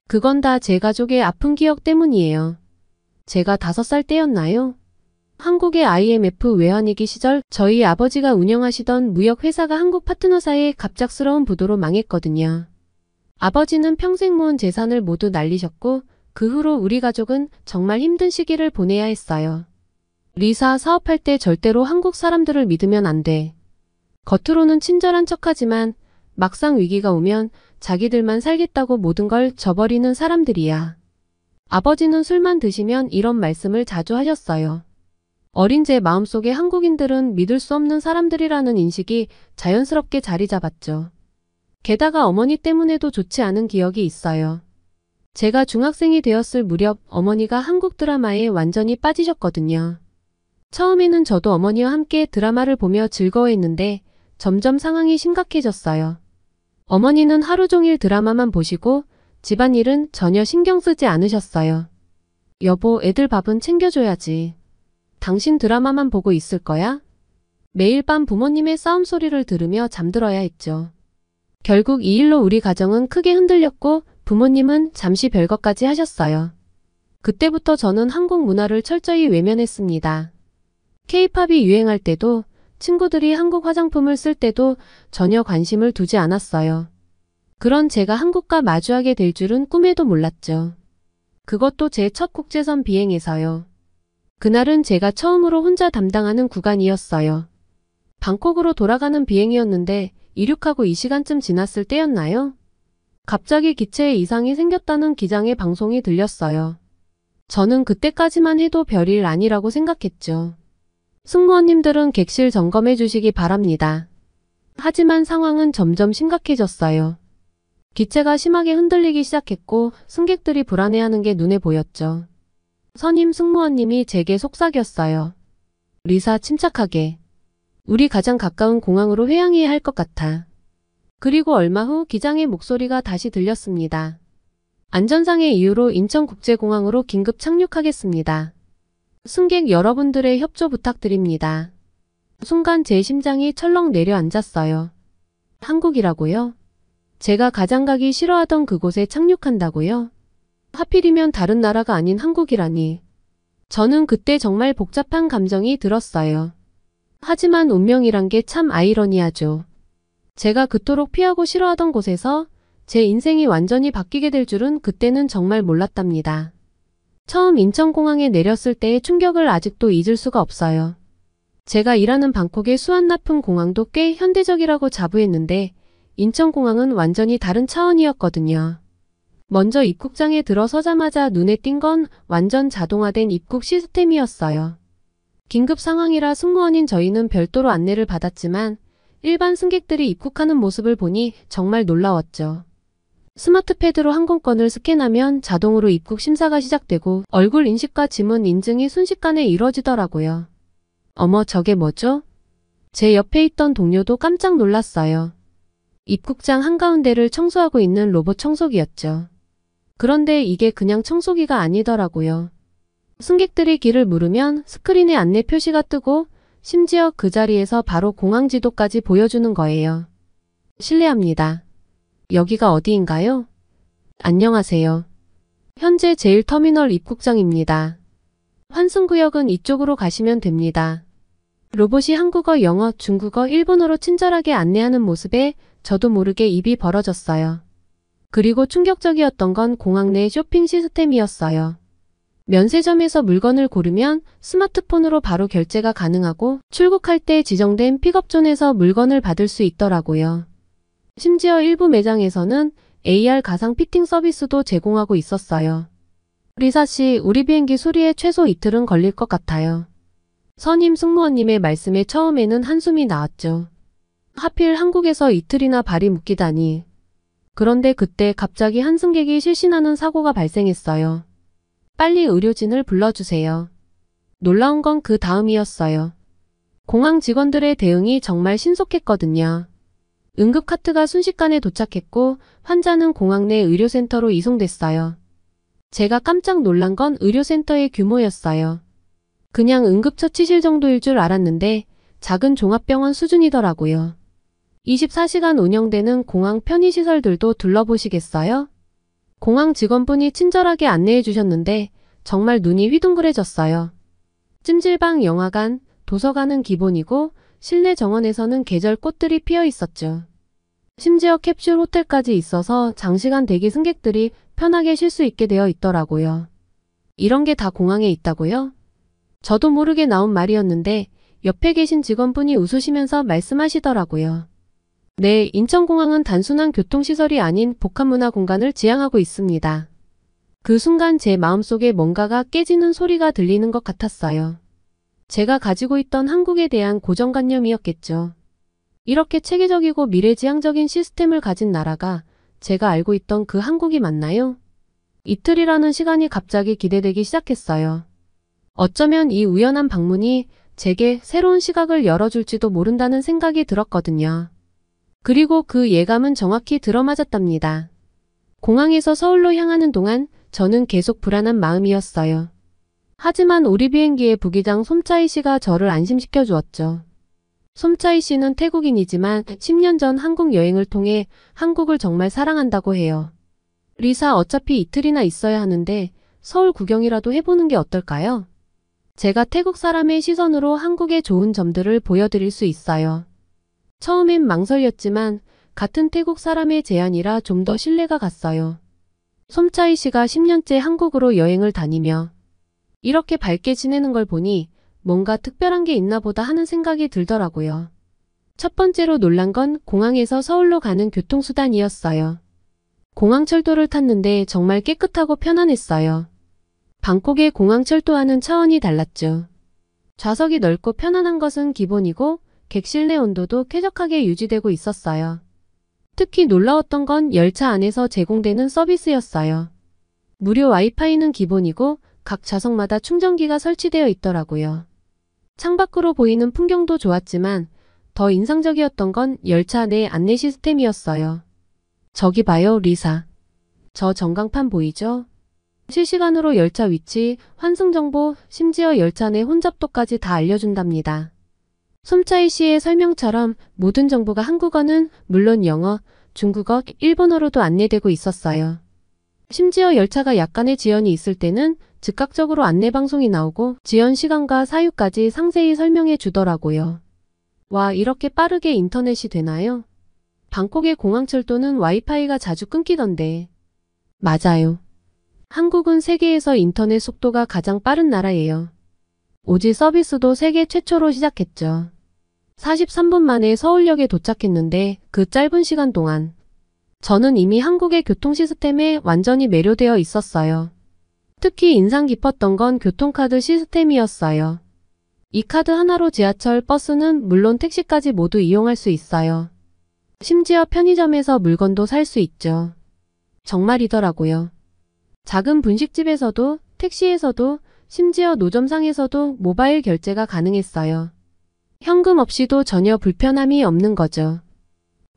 그건 다 제 가족의 아픈 기억 때문이에요. 제가 5살 때였나요? 한국의 IMF 외환위기 시절 저희 아버지가 운영하시던 무역회사가 한국 파트너사의 갑작스러운 부도로 망했거든요. 아버지는 평생 모은 재산을 모두 날리셨고 그 후로 우리 가족은 정말 힘든 시기를 보내야 했어요. 리사, 사업할 때 절대로 한국 사람들을 믿으면 안 돼. 겉으로는 친절한 척하지만 막상 위기가 오면 자기들만 살겠다고 모든 걸 저버리는 사람들이야. 아버지는 술만 드시면 이런 말씀을 자주 하셨어요. 어린 제 마음속에 한국인들은 믿을 수 없는 사람들이라는 인식이 자연스럽게 자리 잡았죠. 게다가 어머니 때문에도 좋지 않은 기억이 있어요. 제가 중학생이 되었을 무렵 어머니가 한국 드라마에 완전히 빠지셨거든요. 처음에는 저도 어머니와 함께 드라마를 보며 즐거워했는데 점점 상황이 심각해졌어요. 어머니는 하루 종일 드라마만 보시고 집안일은 전혀 신경 쓰지 않으셨어요. 여보, 애들 밥은 챙겨줘야지. 당신 드라마만 보고 있을 거야? 매일 밤 부모님의 싸움 소리를 들으며 잠들어야 했죠. 결국 이 일로 우리 가정은 크게 흔들렸고 부모님은 잠시 별것까지 하셨어요. 그때부터 저는 한국 문화를 철저히 외면했습니다. K-팝이 유행할 때도 친구들이 한국 화장품을 쓸 때도 전혀 관심을 두지 않았어요. 그런 제가 한국과 마주하게 될 줄은 꿈에도 몰랐죠. 그것도 제 첫 국제선 비행에서요. 그날은 제가 처음으로 혼자 담당하는 구간이었어요. 방콕으로 돌아가는 비행이었는데 이륙하고 이 시간쯤 지났을 때였나요? 갑자기 기체에 이상이 생겼다는 기장의 방송이 들렸어요. 저는 그때까지만 해도 별일 아니라고 생각했죠. 승무원님들은 객실 점검해 주시기 바랍니다. 하지만 상황은 점점 심각해졌어요. 기체가 심하게 흔들리기 시작했고 승객들이 불안해하는 게 눈에 보였죠. 선임 승무원님이 제게 속삭였어요. 리사, 침착하게. 우리 가장 가까운 공항으로 회항해야 할 것 같아. 그리고 얼마 후 기장의 목소리가 다시 들렸습니다. 안전상의 이유로 인천국제공항으로 긴급 착륙하겠습니다. 승객 여러분들의 협조 부탁드립니다. 순간 제 심장이 철렁 내려앉았어요. 한국이라고요? 제가 가장 가기 싫어하던 그곳에 착륙한다고요? 하필이면 다른 나라가 아닌 한국이라니. 저는 그때 정말 복잡한 감정이 들었어요. 하지만 운명이란 게 참 아이러니하죠. 제가 그토록 피하고 싫어하던 곳에서 제 인생이 완전히 바뀌게 될 줄은 그때는 정말 몰랐답니다. 처음 인천공항에 내렸을 때의 충격을 아직도 잊을 수가 없어요. 제가 일하는 방콕의 수완나푼 공항도 꽤 현대적이라고 자부했는데 인천공항은 완전히 다른 차원이었거든요. 먼저 입국장에 들어서자마자 눈에 띈 건 완전 자동화된 입국 시스템이었어요. 긴급 상황이라 승무원인 저희는 별도로 안내를 받았지만 일반 승객들이 입국하는 모습을 보니 정말 놀라웠죠. 스마트패드로 항공권을 스캔하면 자동으로 입국 심사가 시작되고 얼굴 인식과 지문 인증이 순식간에 이루어지더라고요. 어머, 저게 뭐죠? 제 옆에 있던 동료도 깜짝 놀랐어요. 입국장 한가운데를 청소하고 있는 로봇 청소기였죠. 그런데 이게 그냥 청소기가 아니더라고요. 승객들이 길을 물으면 스크린에 안내 표시가 뜨고 심지어 그 자리에서 바로 공항 지도까지 보여주는 거예요. 실례합니다. 여기가 어디인가요? 안녕하세요. 현재 제1터미널 입국장입니다. 환승구역은 이쪽으로 가시면 됩니다. 로봇이 한국어, 영어, 중국어, 일본어로 친절하게 안내하는 모습에 저도 모르게 입이 벌어졌어요. 그리고 충격적이었던 건 공항 내 쇼핑 시스템이었어요. 면세점에서 물건을 고르면 스마트폰으로 바로 결제가 가능하고 출국할 때 지정된 픽업존에서 물건을 받을 수 있더라고요. 심지어 일부 매장에서는 AR 가상 피팅 서비스도 제공하고 있었어요. 리사 씨, 우리 비행기 수리에 최소 이틀은 걸릴 것 같아요. 선임 승무원님의 말씀에 처음에는 한숨이 나왔죠. 하필 한국에서 이틀이나 발이 묶이다니. 그런데 그때 갑자기 한 승객이 실신하는 사고가 발생했어요. 빨리 의료진을 불러주세요. 놀라운 건 그 다음이었어요. 공항 직원들의 대응이 정말 신속했거든요. 응급카트가 순식간에 도착했고 환자는 공항 내 의료센터로 이송됐어요. 제가 깜짝 놀란 건 의료센터의 규모였어요. 그냥 응급처치실 정도일 줄 알았는데 작은 종합병원 수준이더라고요. 24시간 운영되는 공항 편의시설들도 둘러보시겠어요? 공항 직원분이 친절하게 안내해 주셨는데 정말 눈이 휘둥그레졌어요. 찜질방, 영화관, 도서관은 기본이고 실내 정원에서는 계절 꽃들이 피어 있었죠. 심지어 캡슐 호텔까지 있어서 장시간 대기 승객들이 편하게 쉴 수 있게 되어 있더라고요. 이런 게 다 공항에 있다고요? 저도 모르게 나온 말이었는데 옆에 계신 직원분이 웃으시면서 말씀하시더라고요. 네, 인천공항은 단순한 교통시설이 아닌 복합문화 공간을 지향하고 있습니다. 그 순간 제 마음속에 뭔가가 깨지는 소리가 들리는 것 같았어요. 제가 가지고 있던 한국에 대한 고정관념이었겠죠. 이렇게 체계적이고 미래지향적인 시스템을 가진 나라가 제가 알고 있던 그 한국이 맞나요? 이틀이라는 시간이 갑자기 기대되기 시작했어요. 어쩌면 이 우연한 방문이 제게 새로운 시각을 열어줄지도 모른다는 생각이 들었거든요. 그리고 그 예감은 정확히 들어맞았답니다. 공항에서 서울로 향하는 동안 저는 계속 불안한 마음이었어요. 하지만 우리 비행기의 부기장 솜차이 씨가 저를 안심시켜 주었죠. 솜차이 씨는 태국인이지만 10년 전 한국 여행을 통해 한국을 정말 사랑한다고 해요. 리사, 어차피 이틀이나 있어야 하는데 서울 구경이라도 해보는 게 어떨까요? 제가 태국 사람의 시선으로 한국의 좋은 점들을 보여드릴 수 있어요. 처음엔 망설였지만 같은 태국 사람의 제안이라 좀 더 신뢰가 갔어요. 솜차이 씨가 10년째 한국으로 여행을 다니며 이렇게 밝게 지내는 걸 보니 뭔가 특별한 게 있나 보다 하는 생각이 들더라고요. 첫 번째로 놀란 건 공항에서 서울로 가는 교통수단이었어요. 공항철도를 탔는데 정말 깨끗하고 편안했어요. 방콕의 공항철도와는 차원이 달랐죠. 좌석이 넓고 편안한 것은 기본이고 객실 내 온도도 쾌적하게 유지되고 있었어요. 특히 놀라웠던 건 열차 안에서 제공되는 서비스였어요. 무료 와이파이는 기본이고 각 좌석마다 충전기가 설치되어 있더라고요. 창밖으로 보이는 풍경도 좋았지만 더 인상적이었던 건 열차 내 안내 시스템이었어요. 저기 봐요, 리사. 저 전광판 보이죠? 실시간으로 열차 위치, 환승 정보, 심지어 열차 내 혼잡도까지 다 알려준답니다. 솜차이 씨의 설명처럼 모든 정보가 한국어는 물론 영어, 중국어, 일본어로도 안내되고 있었어요. 심지어 열차가 약간의 지연이 있을 때는 즉각적으로 안내방송이 나오고 지연 시간과 사유까지 상세히 설명해 주더라고요. 와, 이렇게 빠르게 인터넷이 되나요? 방콕의 공항철도는 와이파이가 자주 끊기던데. 맞아요. 한국은 세계에서 인터넷 속도가 가장 빠른 나라예요. 오지 서비스도 세계 최초로 시작했죠. 43분 만에 서울역에 도착했는데 그 짧은 시간 동안 저는 이미 한국의 교통 시스템에 완전히 매료되어 있었어요. 특히 인상 깊었던 건 교통카드 시스템이었어요. 이 카드 하나로 지하철, 버스는 물론 택시까지 모두 이용할 수 있어요. 심지어 편의점에서 물건도 살 수 있죠. 정말이더라고요. 작은 분식집에서도, 택시에서도, 심지어 노점상에서도 모바일 결제가 가능했어요. 현금 없이도 전혀 불편함이 없는 거죠.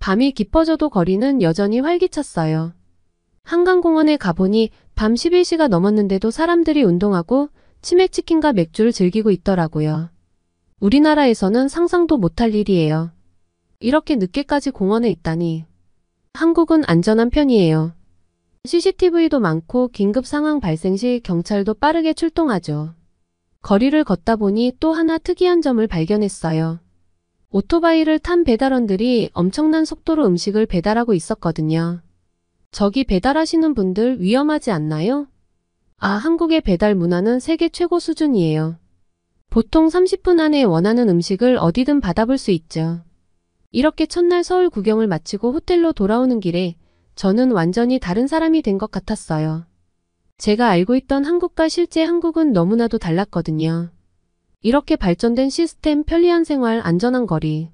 밤이 깊어져도 거리는 여전히 활기찼어요. 한강공원에 가보니 밤 11시가 넘었는데도 사람들이 운동하고 치맥치킨과 맥주를 즐기고 있더라고요. 우리나라에서는 상상도 못할 일이에요. 이렇게 늦게까지 공원에 있다니. 한국은 안전한 편이에요. CCTV도 많고 긴급 상황 발생 시 경찰도 빠르게 출동하죠. 거리를 걷다 보니 또 하나 특이한 점을 발견했어요. 오토바이를 탄 배달원들이 엄청난 속도로 음식을 배달하고 있었거든요. 저기 배달하시는 분들 위험하지 않나요? 아, 한국의 배달 문화는 세계 최고 수준이에요. 보통 30분 안에 원하는 음식을 어디든 받아볼 수 있죠. 이렇게 첫날 서울 구경을 마치고 호텔로 돌아오는 길에 저는 완전히 다른 사람이 된 것 같았어요. 제가 알고 있던 한국과 실제 한국은 너무나도 달랐거든요. 이렇게 발전된 시스템, 편리한 생활, 안전한 거리.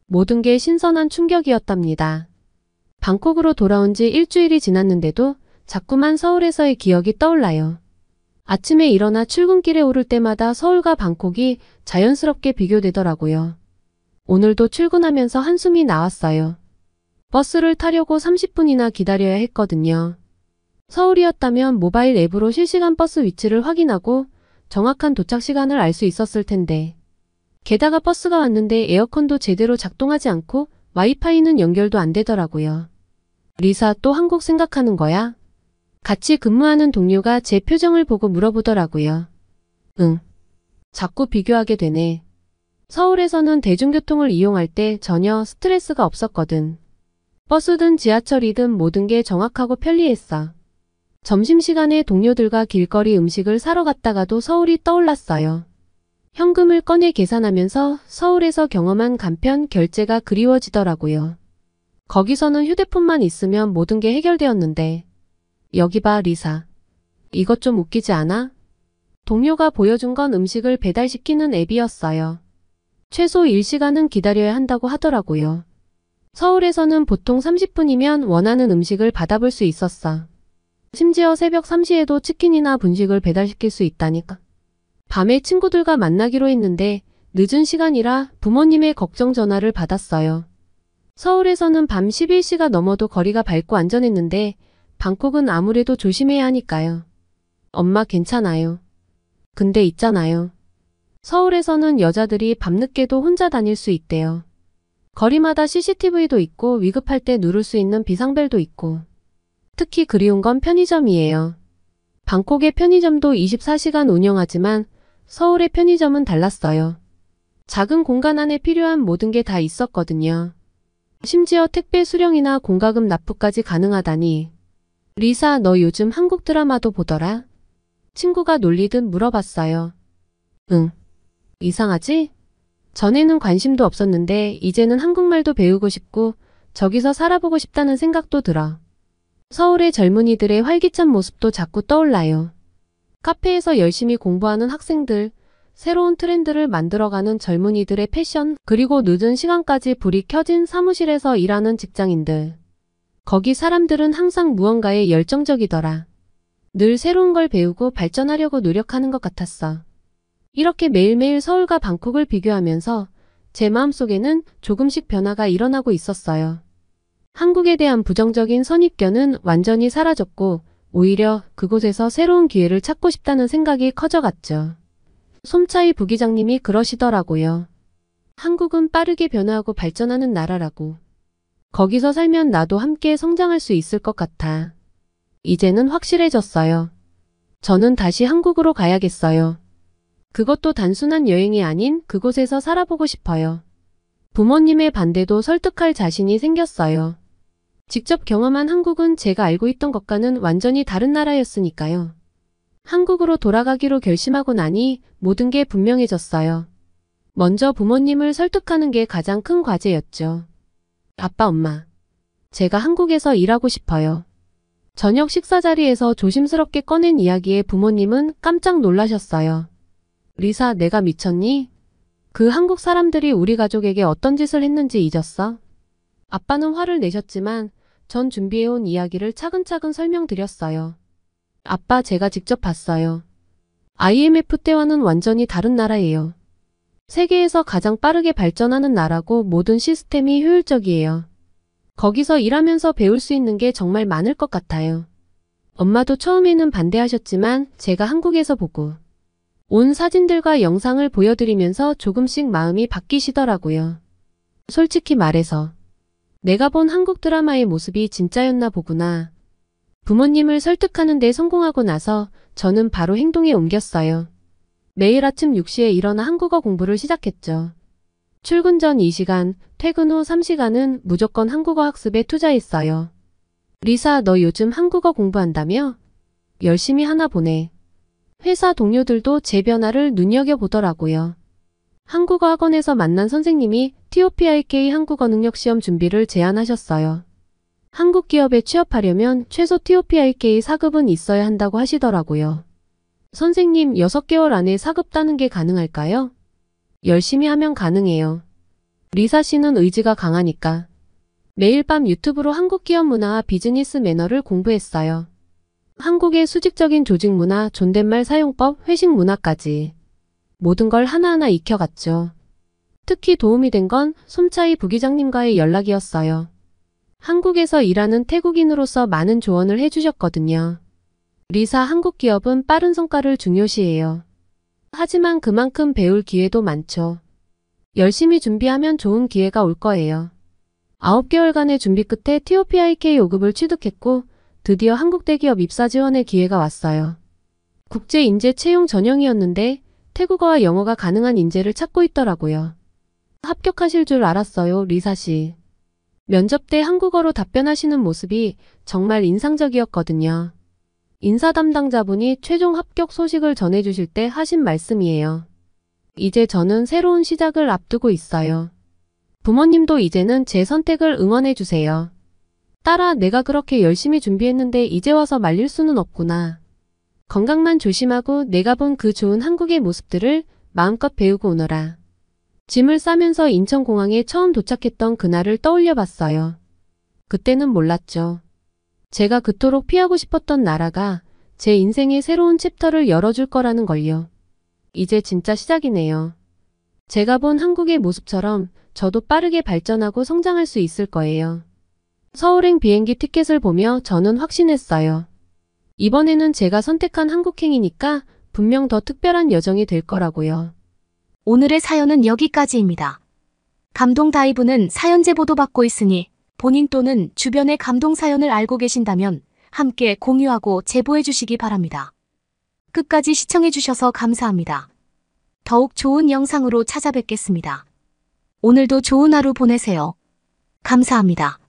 모든 게 신선한 충격이었답니다. 방콕으로 돌아온 지 일주일이 지났는데도 자꾸만 서울에서의 기억이 떠올라요. 아침에 일어나 출근길에 오를 때마다 서울과 방콕이 자연스럽게 비교되더라고요. 오늘도 출근하면서 한숨이 나왔어요. 버스를 타려고 30분이나 기다려야 했거든요. 서울이었다면 모바일 앱으로 실시간 버스 위치를 확인하고 정확한 도착 시간을 알 수 있었을 텐데. 게다가 버스가 왔는데 에어컨도 제대로 작동하지 않고 와이파이는 연결도 안 되더라고요. 리사, 또 한국 생각하는 거야? 같이 근무하는 동료가 제 표정을 보고 물어보더라고요. 응. 자꾸 비교하게 되네. 서울에서는 대중교통을 이용할 때 전혀 스트레스가 없었거든. 버스든 지하철이든 모든 게 정확하고 편리했어. 점심시간에 동료들과 길거리 음식을 사러 갔다가도 서울이 떠올랐어요. 현금을 꺼내 계산하면서 서울에서 경험한 간편 결제가 그리워지더라고요. 거기서는 휴대폰만 있으면 모든 게 해결되었는데. 여기 봐, 리사. 이것 좀 웃기지 않아? 동료가 보여준 건 음식을 배달시키는 앱이었어요. 최소 1시간은 기다려야 한다고 하더라고요. 서울에서는 보통 30분이면 원하는 음식을 받아볼 수 있었어. 심지어 새벽 3시에도 치킨이나 분식을 배달시킬 수 있다니까. 밤에 친구들과 만나기로 했는데 늦은 시간이라 부모님의 걱정 전화를 받았어요. 서울에서는 밤 11시가 넘어도 거리가 밝고 안전했는데 방콕은 아무래도 조심해야 하니까요. 엄마 괜찮아요. 근데 있잖아요. 서울에서는 여자들이 밤늦게도 혼자 다닐 수 있대요. 거리마다 CCTV도 있고 위급할 때 누를 수 있는 비상벨도 있고. 특히 그리운 건 편의점이에요. 방콕의 편의점도 24시간 운영하지만 서울의 편의점은 달랐어요. 작은 공간 안에 필요한 모든 게 다 있었거든요. 심지어 택배 수령이나 공과금 납부까지 가능하다니. 리사, 너 요즘 한국 드라마도 보더라? 친구가 놀리듯 물어봤어요. 응. 이상하지? 전에는 관심도 없었는데 이제는 한국말도 배우고 싶고 저기서 살아보고 싶다는 생각도 들어. 서울의 젊은이들의 활기찬 모습도 자꾸 떠올라요. 카페에서 열심히 공부하는 학생들, 새로운 트렌드를 만들어가는 젊은이들의 패션, 그리고 늦은 시간까지 불이 켜진 사무실에서 일하는 직장인들. 거기 사람들은 항상 무언가에 열정적이더라. 늘 새로운 걸 배우고 발전하려고 노력하는 것 같았어. 이렇게 매일매일 서울과 방콕을 비교하면서 제 마음속에는 조금씩 변화가 일어나고 있었어요. 한국에 대한 부정적인 선입견은 완전히 사라졌고 오히려 그곳에서 새로운 기회를 찾고 싶다는 생각이 커져갔죠. 솜차이 부기장님이 그러시더라고요. 한국은 빠르게 변화하고 발전하는 나라라고. 거기서 살면 나도 함께 성장할 수 있을 것 같아. 이제는 확실해졌어요. 저는 다시 한국으로 가야겠어요. 그것도 단순한 여행이 아닌 그곳에서 살아보고 싶어요. 부모님의 반대도 설득할 자신이 생겼어요. 직접 경험한 한국은 제가 알고 있던 것과는 완전히 다른 나라였으니까요. 한국으로 돌아가기로 결심하고 나니 모든 게 분명해졌어요. 먼저 부모님을 설득하는 게 가장 큰 과제였죠. 아빠, 엄마. 제가 한국에서 일하고 싶어요. 저녁 식사 자리에서 조심스럽게 꺼낸 이야기에 부모님은 깜짝 놀라셨어요. 리사, 내가 미쳤니? 그 한국 사람들이 우리 가족에게 어떤 짓을 했는지 잊었어? 아빠는 화를 내셨지만 전 준비해온 이야기를 차근차근 설명드렸어요. 아빠, 제가 직접 봤어요. IMF 때와는 완전히 다른 나라예요. 세계에서 가장 빠르게 발전하는 나라고 모든 시스템이 효율적이에요. 거기서 일하면서 배울 수 있는 게 정말 많을 것 같아요. 엄마도 처음에는 반대하셨지만 제가 한국에서 보고 온 사진들과 영상을 보여드리면서 조금씩 마음이 바뀌시더라고요. 솔직히 말해서 내가 본 한국 드라마의 모습이 진짜였나 보구나. 부모님을 설득하는 데 성공하고 나서 저는 바로 행동에 옮겼어요. 매일 아침 6시에 일어나 한국어 공부를 시작했죠. 출근 전 2시간, 퇴근 후 3시간은 무조건 한국어 학습에 투자했어요. 리사, 너 요즘 한국어 공부한다며? 열심히 하나 보네. 회사 동료들도 제 변화를 눈여겨보더라고요. 한국어 학원에서 만난 선생님이 TOPIK 한국어 능력 시험 준비를 제안하셨어요. 한국 기업에 취업하려면 최소 TOPIK 4급은 있어야 한다고 하시더라고요. 선생님, 6개월 안에 4급 따는 게 가능할까요? 열심히 하면 가능해요. 리사 씨는 의지가 강하니까. 매일 밤 유튜브로 한국 기업 문화와 비즈니스 매너를 공부했어요. 한국의 수직적인 조직 문화, 존댓말 사용법, 회식 문화까지. 모든 걸 하나하나 익혀갔죠. 특히 도움이 된 건 솜차이 부기장님과의 연락이었어요. 한국에서 일하는 태국인으로서 많은 조언을 해주셨거든요. 리사, 한국 기업은 빠른 성과를 중요시해요. 하지만 그만큼 배울 기회도 많죠. 열심히 준비하면 좋은 기회가 올 거예요. 9개월간의 준비 끝에 TOPIK 5급을 취득했고 드디어 한국 대기업 입사 지원의 기회가 왔어요. 국제 인재 채용 전형이었는데 태국어와 영어가 가능한 인재를 찾고 있더라고요. 합격하실 줄 알았어요, 리사 씨. 면접 때 한국어로 답변하시는 모습이 정말 인상적이었거든요. 인사 담당자분이 최종 합격 소식을 전해주실 때 하신 말씀이에요. 이제 저는 새로운 시작을 앞두고 있어요. 부모님도 이제는 제 선택을 응원해주세요. 딸아, 내가 그렇게 열심히 준비했는데 이제 와서 말릴 수는 없구나. 건강만 조심하고 내가 본 그 좋은 한국의 모습들을 마음껏 배우고 오너라. 짐을 싸면서 인천공항에 처음 도착했던 그날을 떠올려 봤어요. 그때는 몰랐죠. 제가 그토록 피하고 싶었던 나라가 제 인생의 새로운 챕터를 열어줄 거라는 걸요. 이제 진짜 시작이네요. 제가 본 한국의 모습처럼 저도 빠르게 발전하고 성장할 수 있을 거예요. 서울행 비행기 티켓을 보며 저는 확신했어요. 이번에는 제가 선택한 한국행이니까 분명 더 특별한 여정이 될 거라고요. 오늘의 사연은 여기까지입니다. 감동 다이브는 사연 제보도 받고 있으니 본인 또는 주변의 감동 사연을 알고 계신다면 함께 공유하고 제보해 주시기 바랍니다. 끝까지 시청해 주셔서 감사합니다. 더욱 좋은 영상으로 찾아뵙겠습니다. 오늘도 좋은 하루 보내세요. 감사합니다.